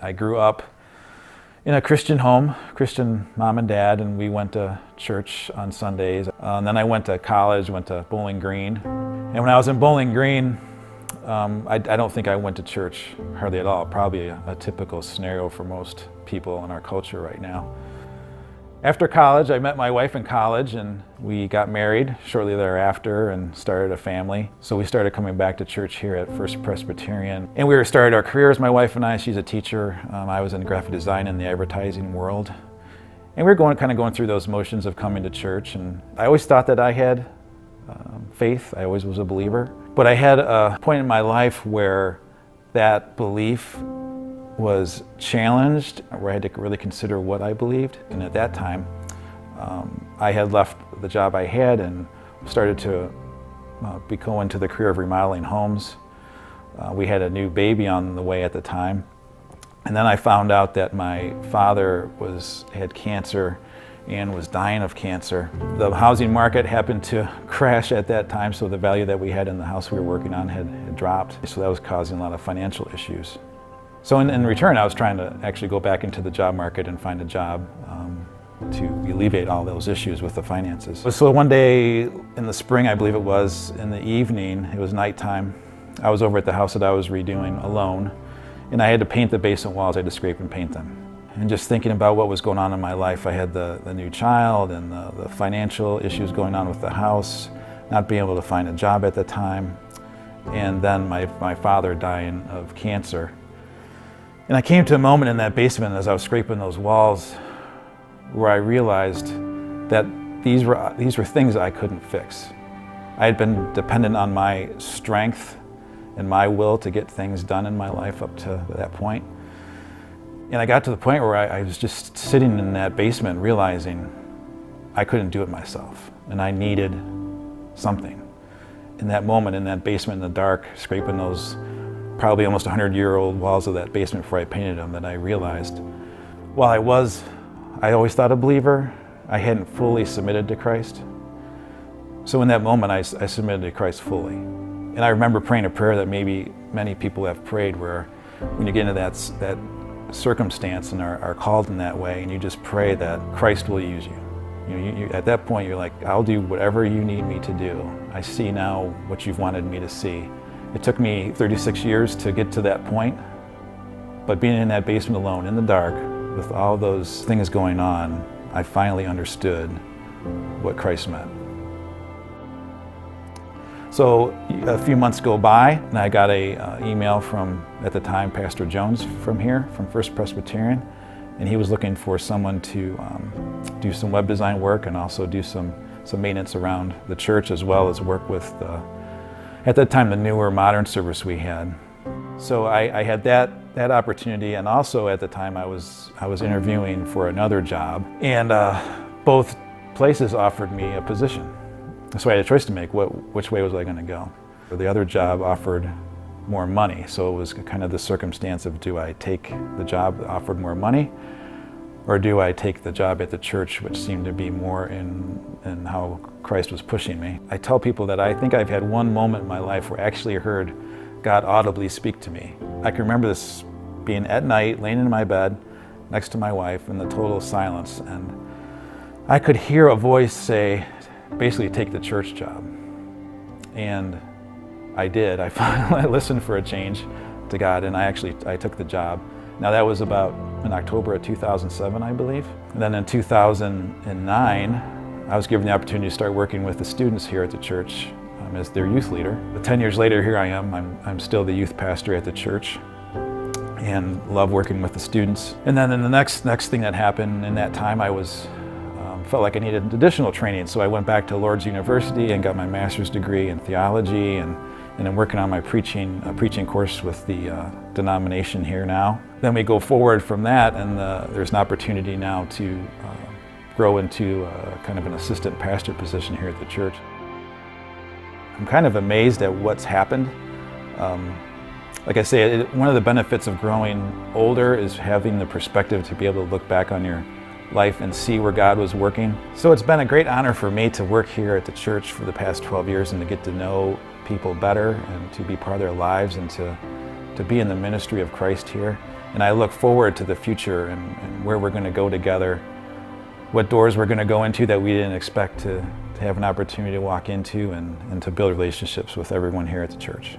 I grew up in a Christian home, Christian mom and dad, and we went to church on Sundays. And then I went to college, went to Bowling Green. And when I was in Bowling Green, I don't think I went to church hardly at all. Probably a typical scenario for most people in our culture right now. After college, I met my wife in college, and we got married shortly thereafter and started a family. So we started coming back to church here at First Presbyterian. And we started our careers, my wife and I. She's a teacher. I was in graphic design in the advertising world. And we were kind of going through those motions of coming to church. And I always thought that I had faith. I always was a believer. But I had a point in my life where that belief was challenged, where I had to really consider what I believed. And at that time, I had left the job I had and started to go into the career of remodeling homes. We had a new baby on the way at the time. And then I found out that my father had cancer and was dying of cancer. The housing market happened to crash at that time, so the value that we had in the house we were working on had dropped. So that was causing a lot of financial issues. So in return, I was trying to actually go back into the job market and find a job to alleviate all those issues with the finances. So one day in the spring, I believe it was, in the evening, it was nighttime, I was over at the house that I was redoing alone, and I had to paint the basement walls. I had to scrape and paint them. And just thinking about what was going on in my life, I had the new child and the financial issues going on with the house, not being able to find a job at the time, and then my father dying of cancer. And I came to a moment in that basement as I was scraping those walls where I realized that these were things I couldn't fix. I had been dependent on my strength and my will to get things done in my life up to that point. And I got to the point where I was just sitting in that basement realizing I couldn't do it myself and I needed something. In that moment, in that basement in the dark, scraping those probably almost 100-year-old walls of that basement before I painted them, that I realized while I always thought a believer, I hadn't fully submitted to Christ. So in that moment, I submitted to Christ fully. And I remember praying a prayer that maybe many people have prayed, where when you get into that circumstance and are called in that way, and you just pray that Christ will use you. You at that point, you're like, I'll do whatever you need me to do. I see now what you've wanted me to see. It took me 36 years to get to that point, but being in that basement alone, in the dark, with all those things going on, I finally understood what Christ meant. So a few months go by, and I got an email from, at the time, Pastor Jones from here, from First Presbyterian, and he was looking for someone to do some web design work and also do some maintenance around the church, as well as work with at that time, the newer modern service we had. So I had that opportunity, and also at the time I was interviewing for another job, and both places offered me a position. So I had a choice to make. Which way was I going to go? The other job offered more money, so it was kind of the circumstance of, do I take the job that offered more money, or do I take the job at the church, which seemed to be more in how Christ was pushing me? I tell people that I think I've had one moment in my life where I actually heard God audibly speak to me. I can remember this being at night, laying in my bed next to my wife in the total silence, and I could hear a voice say, basically, take the church job. And I did. I finally listened for a change to God, and I took the job. Now that was about in October of 2007, I believe. And then in 2009, I was given the opportunity to start working with the students here at the church as their youth leader. But 10 years later, here I am. I'm still the youth pastor at the church and love working with the students. And then in the next thing that happened in that time, I felt like I needed additional training. So I went back to Lourdes University and got my master's degree in theology, and I'm working on my preaching course with the denomination here now. Then we go forward from that, and there's an opportunity now to grow into kind of an assistant pastor position here at the church. I'm kind of amazed at what's happened. Like I say, one of the benefits of growing older is having the perspective to be able to look back on your life and see where God was working. So it's been a great honor for me to work here at the church for the past 12 years and to get to know people better and to be part of their lives and to be in the ministry of Christ here. And I look forward to the future and where we're going to go together, what doors we're going to go into that we didn't expect to have an opportunity to walk into, and to build relationships with everyone here at the church.